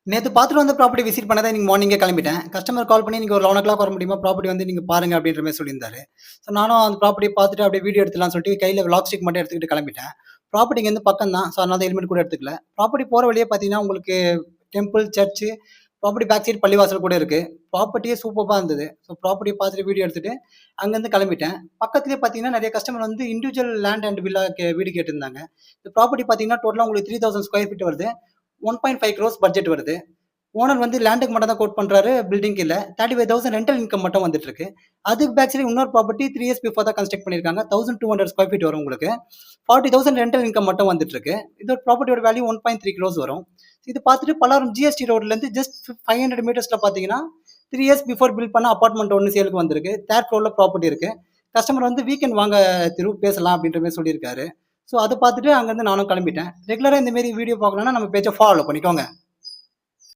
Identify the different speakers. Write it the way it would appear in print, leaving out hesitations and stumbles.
Speaker 1: நேத்து பார்த்துட்டு வந்த ப்ராப்பர்ட்டி விசிட் பண்ண தான் இன்னைக்கு மார்னிங்கே கிளம்பிட்டேன். கஸ்டமர் கால் பண்ணி "நீங்க ஒரு 11:00 வர முடியுமா? ப்ராப்பர்ட்டி வந்து நீங்க பாருங்க" அப்படின்ற மாரி சொல்லியிருந்தாரு. ஸோ நானும் அந்த ப்ராப்பர்ட்டிய பார்த்துட்டு அப்படியே வீடியோ எடுத்துடலாம்னு சொல்லிட்டு கையில விளாக் ஸ்டிக் மட்டும் எடுத்துக்கிட்டு கிளம்பிட்டேன். ப்ராப்பர்ட்டி இங்கேருந்து பக்கம் தான். ஸோ அதனால தான் ஹெல்மெட் கூட எடுத்துக்கல. ப்ராப்பர்ட்டி போற வழியே பார்த்தீங்கன்னா, உங்களுக்கு temple, church, property back side பள்ளிவாசல் கூட இருக்கு. ப்ராப்பர்ட்டியே சூப்பர்பா இருந்தது. ஸோ ப்ராப்பர்ட்டிய பார்த்துட்டு வீடியோ எடுத்துட்டு அங்கேருந்து கிளம்பிட்டேன். பக்கத்திலேயே பார்த்தீங்கன்னா, நெறைய கஸ்டமர் வந்து இண்டிவிஜுவல் லேண்ட் அண்ட் வில்லா வீடு கேட்டிருந்தாங்க. இந்த ப்ராப்பர்ட்டி பார்த்தீங்கன்னா, டோட்டலா உங்களுக்கு 3000 ஸ்கொயர் ஃபீட் வருது. 1.5 க்ரோர்ஸ் பட்ஜெட் வருது. ஓனர் வந்து லேண்டுக்கு மட்டும் தான் கோட் பண்றாரு. பில்டிங்க்கு இல்ல. 35,000 ரென்டல் இன்கம் மட்டும் வந்துட்டு இருக்கு. அதுக்கு பேக் சைடு இன்னொரு ப்ராப்பர்ட்டி 3 இயர்ஸ் பிஃபோர் தான் கன்ஸ்ட்ரக்ட் பண்ணியிருக்காங்க. 1200 ஸ்கொயர் ஃபீட் வரும் உங்களுக்கு. 40,000 ரென்டல் இன்கம் மட்டும் வந்துட்டு இருக்கு. இதோட ப்ராப்பர்ட்டியோட வேல்யூ 1.3 க்ரோர்ஸ் வரும். இது பார்த்துட்டு பல்லாவரம் ஜிஎஸ்டி ரோட்லேருந்து ஜஸ்ட் 500 மீட்டர்ஸ்ல பார்த்தீங்கன்னா, 3 இயர்ஸ் பிஃபோர் பில்ட் பண்ண அபார்ட்மெண்ட் ஒண்ணு சேலுக்கு வந்திருக்கு. 3rd ஃப்ளோர்ல ப்ராப்பர்ட்டி இருக்கு. கஸ்டமர் வந்து வீக்கெண்ட் வாங்க திரு பேசலாம் அப்படின்ற மாரி சொல்லியிருக்காரு. ஸோ அத பார்த்துட்டு அங்கருந்து நானும் கிளம்பிட்டேன். ரெகுலரா இந்த மாரி வீடியோ பார்க்கணும்னா நம்ம பேஜ ஃபாலோ பண்ணிக்கோங்க.